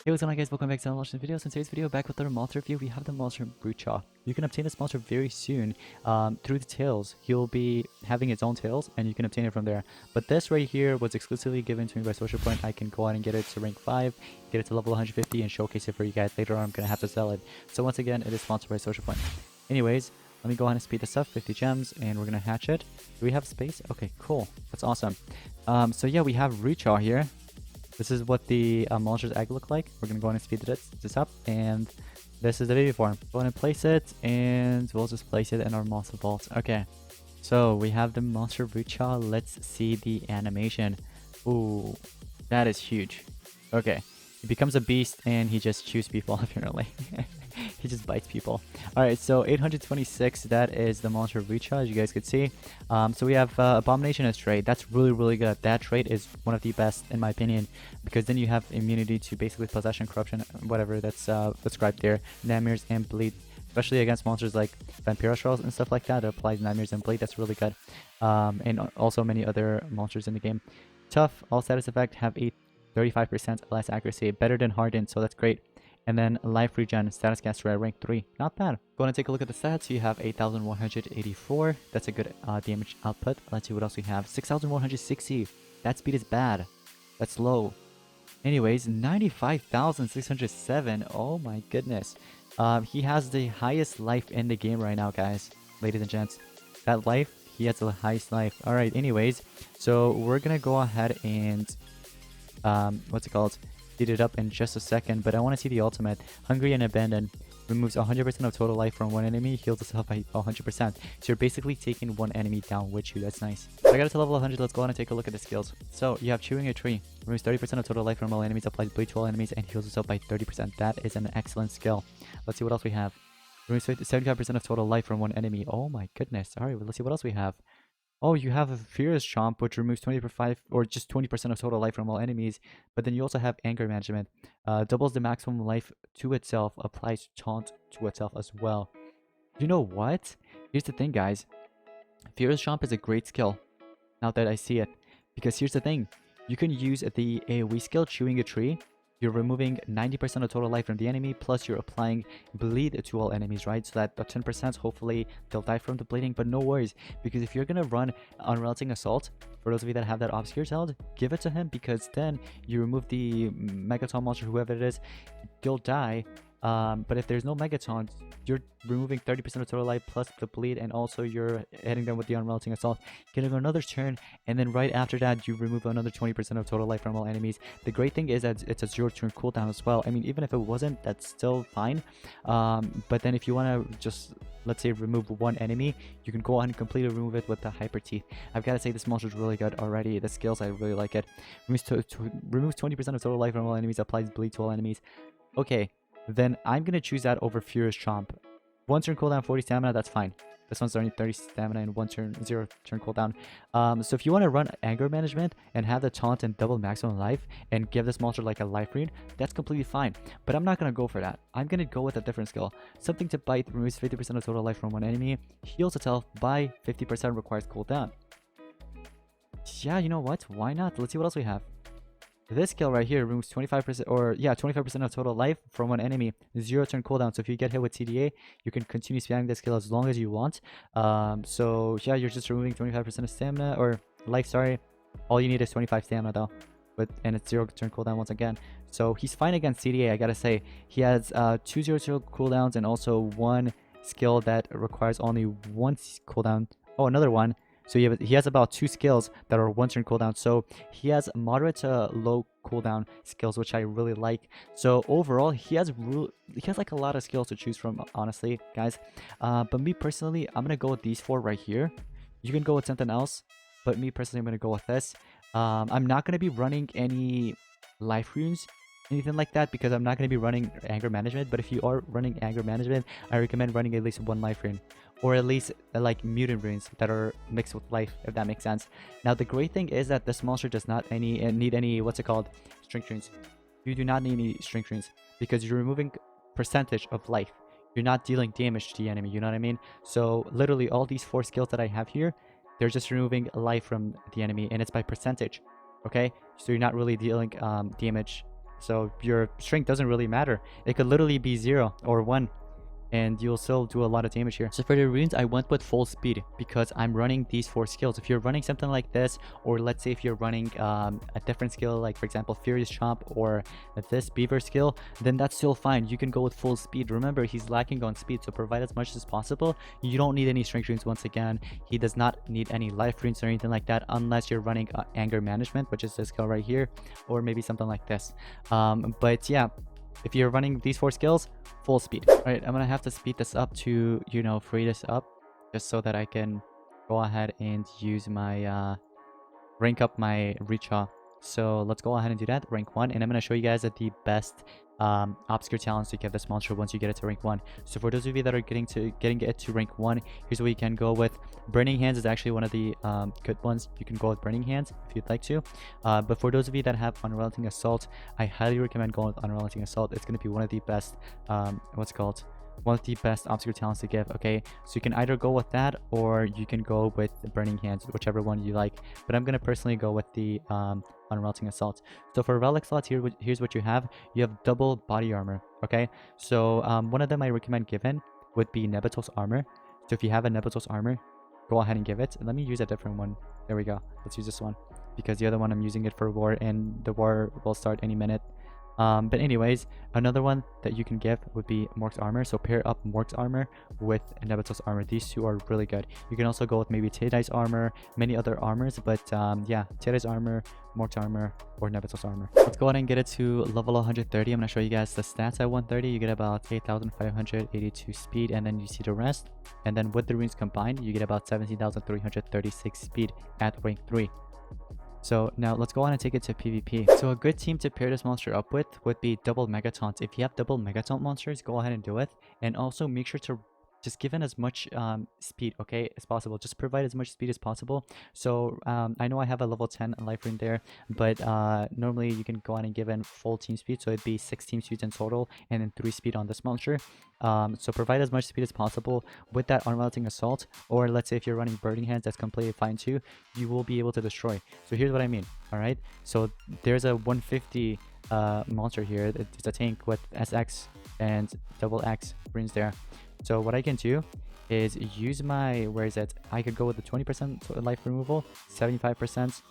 Hey, what's going on, guys? Welcome back to another watching video. So in today's video, back with our monster review, we have the monster Rudechaw. You can obtain this monster very soon through the tails. He'll be having its own tails, and you can obtain it from there. But this right here was exclusively given to me by Social Point. I can go ahead and get it to rank 5, get it to level 150, and showcase it for you guys. Later on, I'm going to have to sell it. So once again, it is sponsored by Social Point. Anyways, let me go ahead and speed this up, 50 gems, and we're going to hatch it. Do we have space? Okay, cool. That's awesome. So yeah, we have Rudechaw here. This is what the monster's egg look like. We're going to go ahead and speed this up, and this is the baby form. Go ahead and place it, and we'll just place it in our monster vault. Okay, so we have the monster Rudechaw. Let's see the animation. Ooh, that is huge. Okay, he becomes a beast, and he just chews people, apparently. He just bites people. Alright, so 826, that is the monster Rudechaw, as you guys could see. So we have Abomination as trait. That's really good. That trait is one of the best, in my opinion, because then you have immunity to basically possession, corruption, whatever that's described there, nightmares, and bleed. Especially against monsters like Vampira Trolls and stuff like that. It applies nightmares and bleed. That's really good. And also many other monsters in the game. Tough, all status effect have a 35% less accuracy, better than hardened, so that's great. And then life regen, status caster at rank 3. Not bad. Go and take a look at the stats. You have 8,184. That's a good damage output. Let's see what else we have. 6,160. That speed is bad. That's low. Anyways, 95,607. Oh my goodness. He has the highest life in the game right now, guys. Ladies and gents. That life, he has the highest life. Alright, anyways. So we're gonna go ahead and... what's it called? It up in just a second, but I want to see the ultimate. Hungry and Abandoned removes 100% of total life from one enemy, heals itself by 100%. So you're basically taking one enemy down with you. That's nice. So I got it to level 100. Let's go on and take a look at the skills. So you have Chewing a Tree, removes 30% of total life from all enemies, applies bleed to all enemies, and heals itself by 30%. That is an excellent skill. Let's see what else we have. Removes 75% of total life from one enemy. Oh my goodness. Alright, well, let's see what else we have. Oh, you have a Furious Chomp, which removes 25 or just 20% of total life from all enemies. But then you also have Anger Management. Doubles the maximum life to itself, applies Taunt to itself as well. You know what? Here's the thing, guys. Furious Chomp is a great skill, now that I see it. Because here's the thing. You can use the AoE skill, Chewing a Tree. You're removing 90% of total life from the enemy, plus you're applying bleed to all enemies, right? So that the 10%, hopefully they'll die from the bleeding, but no worries. Because if you're going to run Unrelenting Assault, for those of you that have that Obscure Held, give it to him, because then you remove the Megaton monster, whoever it is, you'll die. But if there's no Megaton, you're removing 30% of total life plus the bleed, and also you're hitting them with the Unrelenting Assault, getting another turn, and then right after that you remove another 20% of total life from all enemies. The great thing is that it's a 0-turn cooldown as well. I mean, even if it wasn't, that's still fine. But then if you want to just, let's say, remove one enemy, you can go on and completely remove it with the Hyper Teeth. I've got to say, this monster is really good already. The skills, I really like it. Removes 20% of total life from all enemies, applies bleed to all enemies. Okay, then I'm going to choose that over Furious Chomp. 1 turn cooldown, 40 stamina, that's fine. This one's only 30 stamina and 1 turn, 0 turn cooldown. So if you want to run Anger Management and have the taunt and double maximum life and give this monster like a life rune, that's completely fine. But I'm not going to go for that. I'm going to go with a different skill. Something to Bite, removes 50% of total life from one enemy, heals itself by 50%, requires cooldown. Yeah, you know what? Why not? Let's see what else we have. This skill right here removes 25% or 25% of total life from one enemy, 0 turn cooldown. So if you get hit with TDA, you can continue spamming this skill as long as you want. So yeah, you're just removing 25% of stamina or life, sorry. All you need is 25 stamina though. And it's 0 turn cooldown once again. So he's fine against TDA, I gotta say. He has 2 0 turn cooldowns and also one skill that requires only 1 cooldown. Oh, another one. So he has about 2 skills that are 1 turn cooldown. So he has moderate to low cooldown skills, which I really like. So overall, he has like a lot of skills to choose from, honestly, guys. But me personally, I'm gonna go with these 4 right here. You can go with something else, but me personally, I'm gonna go with this. I'm not gonna be running any life runes, anything like that, because I'm not going to be running Anger Management. But if you are running Anger Management, I recommend running at least 1 life rune, or at least like mutant runes that are mixed with life, if that makes sense. Now the great thing is that this monster does not need any what's it called, strength runes. You do not need any strength runes because you're removing percentage of life. You're not dealing damage to the enemy, you know what I mean? So literally all these 4 skills that I have here, they're just removing life from the enemy, and it's by percentage. Okay, so you're not really dealing damage So your strength doesn't really matter. It could literally be 0 or 1, and you'll still do a lot of damage here. So for the runes, I went with full speed because I'm running these 4 skills. If you're running something like this, or let's say if you're running a different skill, like for example Furious Chomp or this Beaver skill, then that's still fine. You can go with full speed. Remember, he's lacking on speed, so provide as much as possible. You don't need any strength runes. Once again, he does not need any life runes or anything like that, unless you're running anger management, which is this skill right here, or maybe something like this. But yeah, if you're running these 4 skills, full speed. All right, I'm gonna have to speed this up to, you know, free this up, just so that I can go ahead and use my rank up my Rudechaw. So let's go ahead and do that, rank 1, and I'm gonna show you guys the best obscure talents to get this monster once you get it to rank 1. So for those of you that are getting it to rank 1, here's what you can go with. Burning Hands is actually one of the good ones. You can go with Burning Hands if you'd like to. But for those of you that have Unrelenting Assault, I highly recommend going with Unrelenting Assault. It's going to be one of the best, one of the best obscure talents to give. Okay, so you can either go with that, or you can go with the Burning Hands, whichever one you like. But I'm going to personally go with the Unrelenting Assault. So for Relic Slots, here's what you have. You have double body armor. Okay, so one of them I recommend giving would be Nebatos Armor. So if you have a Nebatos Armor, go ahead and give it. Let me use a different one. There we go. Let's use this one, because the other one I'm using it for war, and the war will start any minute. But anyways, another one that you can give would be Mork's Armor. So pair up Mork's Armor with Nebatos Armor. These two are really good. You can also go with maybe Teidai's Armor, many other armors, but yeah, Teidai's Armor, Mork's Armor, or Nebatos Armor. Let's go ahead and get it to level 130. I'm going to show you guys the stats at 130. You get about 8,582 speed, and then you see the rest. And then with the runes combined, you get about 17,336 speed at rank 3. So now let's go on and take it to PvP. So a good team to pair this monster up with would be double Megataunt. If you have double Megataunt monsters, go ahead and do it. And also make sure to just give in as much speed, okay, as possible. Just provide as much speed as possible. So I know I have a level 10 life rune there, but normally you can go on and give in full team speed. So it'd be 6 team speeds in total, and then 3 speed on this monster. So provide as much speed as possible with that Unrelenting Assault, or let's say if you're running Burning Hands, that's completely fine too. You will be able to destroy. So here's what I mean. All right, so there's a 150 monster here. It's a tank with SX and double X runes there. So what I can do is use my, where is it? I could go with the 20% life removal, 75%.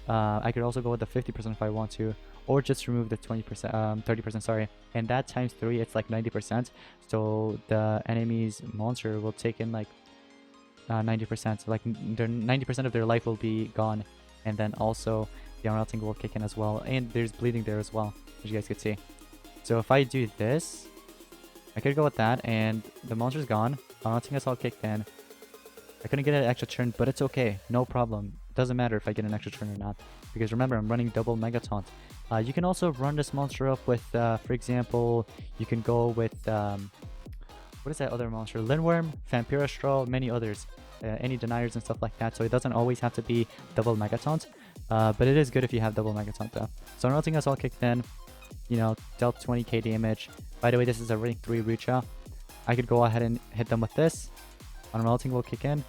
I could also go with the 50% if I want to, or just remove the 20%, 30%, sorry. And that times 3, it's like 90%. So the enemy's monster will take in like 90%. Like their 90% of their life will be gone. And then also the unrelenting will kick in as well. And there's bleeding there as well, as you guys could see. So if I do this, I could go with that, and the monster's gone. Unrelenting Assault kicked in. I couldn't get an extra turn, but it's okay. No problem. It doesn't matter if I get an extra turn or not, because remember, I'm running double Megataunt. You can also run this monster up with, for example, you can go with, what is that other monster? Lindworm, Vampira Straw, many others. Any deniers and stuff like that, so it doesn't always have to be double Megataunt. But it is good if you have double Megataunt though. So Unrelenting Assault kicked in. You know, dealt 20k damage. By the way, this is a rank 3 Rudechaw. I could go ahead and hit them with this. Unrelenting will kick in,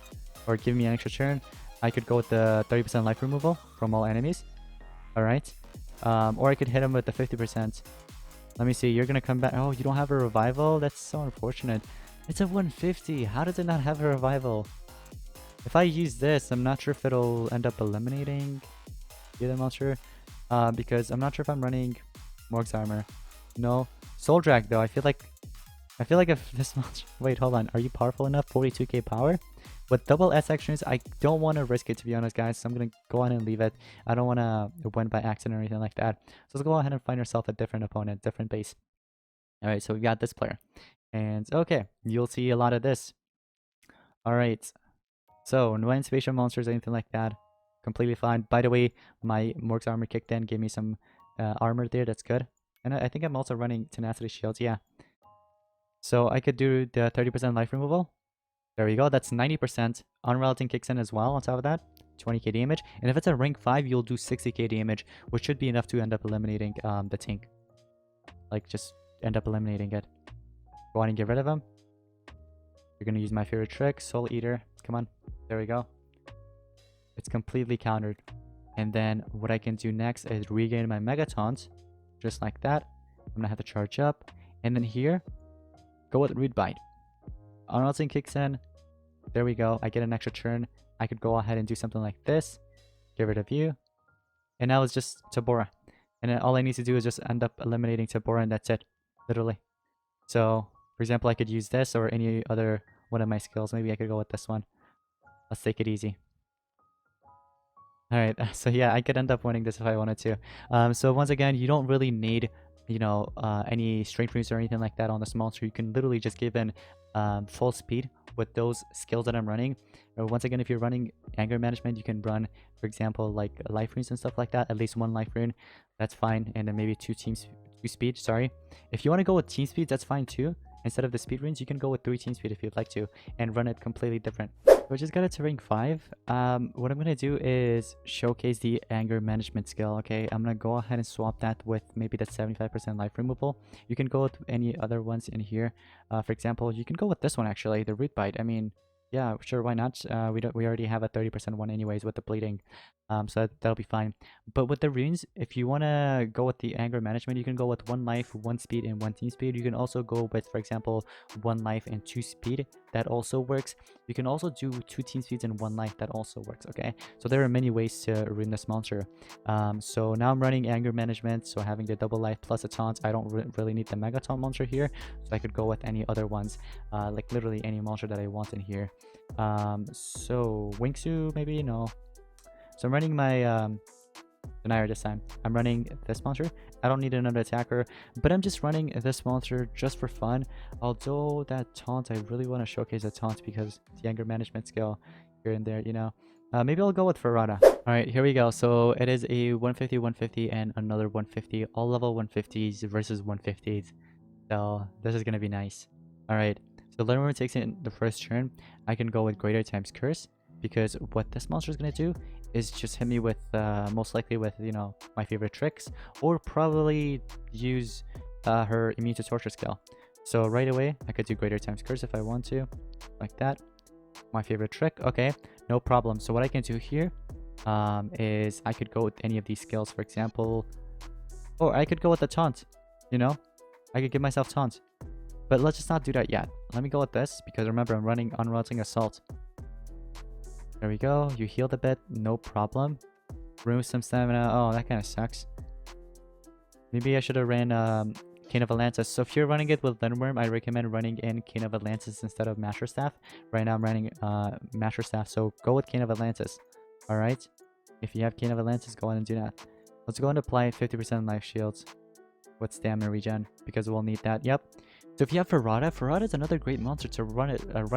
or give me an extra turn. I could go with the 30% life removal from all enemies. Alright. Or I could hit him with the 50%. Let me see, you're gonna come back. Oh, you don't have a revival? That's so unfortunate. It's a 150. How does it not have a revival? If I use this, I'm not sure if it'll end up eliminating the other monster. Because I'm not sure if I'm running Mork's Armor. No. Soul Drag though, I feel like if this monster... Wait, hold on. Are you powerful enough? 42k power? With double SX runes, I don't want to risk it, to be honest, guys. So I'm going to go ahead and leave it. I don't want to win by accident or anything like that. So let's go ahead and find ourselves a different opponent, different base. Alright, so we got this player. And okay, you'll see a lot of this. Alright. So, no anticipation monsters, anything like that. Completely fine. By the way, my Mork's Armor kicked in, gave me some armor there. That's good. And I think I'm also running Tenacity Shields. Yeah. So I could do the 30% life removal. There we go. That's 90%. Unrelenting kicks in as well on top of that. 20k damage. And if it's a rank 5, you'll do 60k damage, which should be enough to end up eliminating the tank. Like, just end up eliminating it. Go on and get rid of him. You're going to use my favorite trick, Soul Eater. Come on. There we go. It's completely countered. And then what I can do next is regain my Megataunt. just like that. I'm gonna have to charge up, and then here, go with Rude Bite. Unrealting kicks in. There we go. I get an extra turn. I could go ahead and do something like this. Get rid of you. And now it's just Tabora. And then all I need to do is just end up eliminating Tabora, and that's it. Literally. So, for example, I could use this or any other one of my skills. Maybe I could go with this one. Let's take it easy. Alright, so yeah, I could end up winning this if I wanted to. So once again, you don't really need, any strength runes or anything like that on this monster. You can literally just give in full speed with those skills that I'm running. Once again, if you're running anger management, you can run, for example, like life runes and stuff like that. At least one life rune, that's fine. And then maybe two speed, sorry. If you want to go with team speed, that's fine too. Instead of the speed runes, you can go with 3 team speed if you'd like to, and run it completely different. We just got it to rank 5. What I'm gonna do is showcase the anger management skill. Okay, I'm gonna go ahead and swap that with maybe that 75% life removal. You can go with any other ones in here. For example, you can go with this one actually, the root bite. I mean, yeah, sure, why not? We already have a 30% one anyways with the bleeding, so that'll be fine. But with the runes, if you wanna go with the anger management, you can go with 1 life, 1 speed, and 1 team speed. You can also go with, for example, 1 life and 2 speed. That also works. You can also do 2 team speeds and 1 life. That also works. Okay, so there are many ways to rune this monster. So now I'm running anger management, so having the double life plus a taunt. I don't really need the mega taunt monster here, so I could go with any other ones, like literally any monster that I want in here. So Wingsu, maybe? No. So I'm running my Denier this time. I'm running this monster. I don't need another attacker, but I'm just running this monster just for fun. Although that taunt, I really want to showcase a taunt because the anger management skill here and there, maybe I'll go with Ferrata. Alright, here we go. So it is a 150, 150, and another 150. All level 150s versus 150s. So this is going to be nice. Alright, so Lenore takes in the first turn. I can go with Greater times Curse, because what this monster is going to do is just hit me with, most likely with, my favorite tricks, or probably use her Immune to Torture skill. So right away, I could do Greater times Curse if I want to, like that. My favorite trick, okay, no problem. So what I can do here is I could go with any of these skills, for example, or I could go with the taunt, I could give myself taunt. But let's just not do that yet. Let me go with this, because remember, I'm running Unrelenting Assault. There we go. You healed a bit. No problem. Remove some stamina. Oh, that kind of sucks. Maybe I should have ran Cane of Atlantis. So if you're running it with Linworm, I recommend running in Cane of Atlantis instead of Master Staff. Right now I'm running Master Staff, so go with Cane of Atlantis. Alright? If you have Cane of Atlantis, go on and do that. Let's go and apply 50% life shields with stamina regen, because we'll need that. Yep. So if you have Ferrata is another great monster to run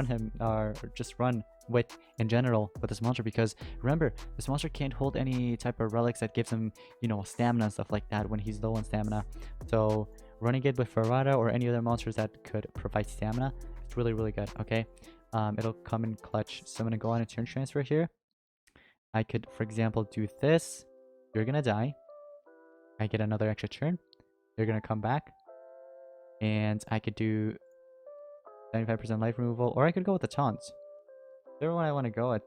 him, or just run with in general with this monster, because remember, this monster can't hold any type of relics that gives him, stamina and stuff like that when he's low on stamina. So running it with Ferrata or any other monsters that could provide stamina, it's really, really good. Okay, it'll come in clutch. So I'm gonna go on a turn transfer here. I could, for example, do this. You're gonna die. I get another extra turn. You're gonna come back. And I could do 75% life removal, or I could go with the taunt. Whichever one I want to go with.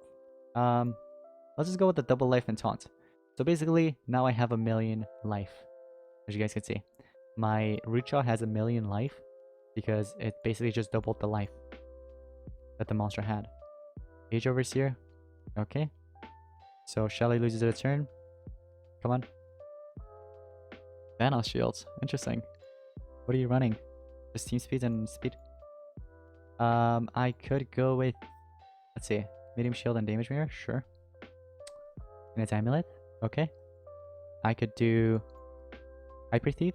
Let's just go with the double life and taunt. So basically, now I have 1,000,000 life. As you guys can see, my Rudechaw has 1,000,000 life because it basically just doubled the life that the monster had. Age Overseer. Okay. So Shelly loses a turn. Come on. Thanos shields. Interesting. What are you running? Just team speed and speed? I could go with, let's see, medium shield and damage mirror, sure. And it's amulet, okay. I could do Hyper Thief.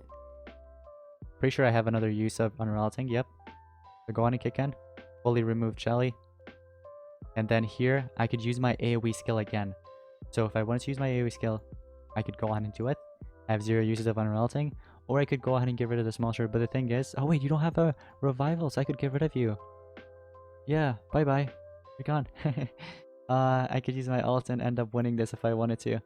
Pretty sure I have another use of Unrelenting, yep. So go on and kick in. Fully remove Jelly. And then here, I could use my AoE skill again. So if I wanted to use my AoE skill, I could go on and do it. I have 0 uses of Unrelenting. Or I could go ahead and get rid of this monster, but the thing is... Oh wait, you don't have a revival, so I could get rid of you. Yeah, bye-bye. You're gone. I could use my ult and end up winning this if I wanted to.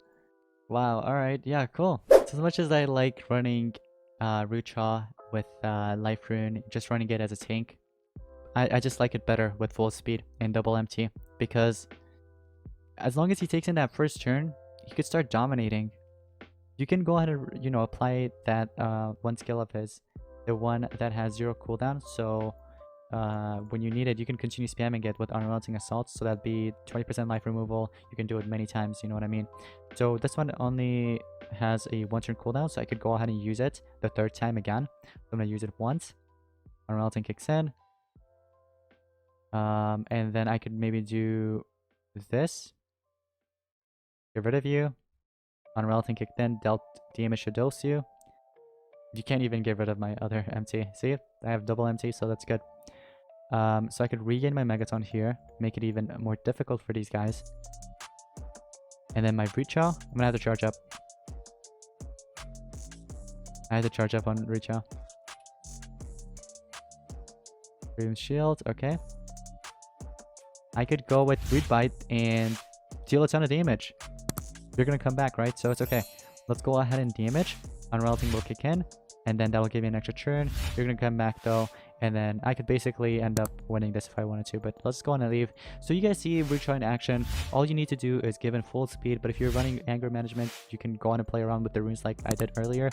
Wow, alright, yeah, cool. So as much as I like running Rudechaw with Life Rune, just running it as a tank, I just like it better with full speed and double MT. Because as long as he takes in that first turn, he could start dominating. You can go ahead and, you know, apply that one skill of his, the one that has 0 cooldown. So when you need it, you can continue spamming it with Unrelenting Assault. So that'd be 20% life removal. You can do it many times, you know what I mean? So this one only has a 1 turn cooldown, so I could go ahead and use it the 3rd time again. So I'm gonna use it once. Unrelenting kicks in. And then I could maybe do this. Get rid of you. Unrelenting kick in, dealt damage to dose you. You can't even get rid of my other MT. See, I have double MT, so that's good. So I could regain my Megaton here, make it even more difficult for these guys. And then my Rudechaw, I'm gonna have to charge up. I had to charge up on Rudechaw. Freedom Shield, okay. I could go with Root Bite and deal a ton of damage. You're gonna come back, right? So it's okay. Let's go ahead and damage. Unrelenting will kick in, and then that'll give you an extra turn. You're gonna come back though, and then I could basically end up winning this if I wanted to, but let's go on and leave. So you guys see Rudechaw in action. All you need to do is give him full speed, but if you're running anger management, you can go on and play around with the runes like I did earlier.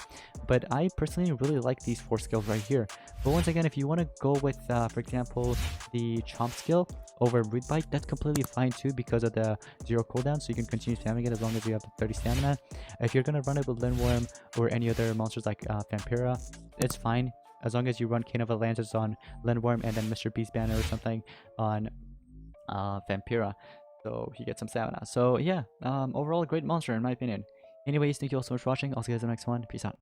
But I personally really like these 4 skills right here. But once again, if you want to go with, for example, the Chomp skill over Root Bite, that's completely fine too because of the 0 cooldown, so you can continue spamming it as long as you have the 30 stamina. If you're going to run it with Lindworm or any other monsters like Vampira, it's fine. As long as you run King of Atlantis on Lindworm and then Mr. Beast Banner or something on Vampira, so he gets some stamina. So yeah, overall a great monster in my opinion. Anyways, thank you all so much for watching. I'll see you guys in the next one. Peace out.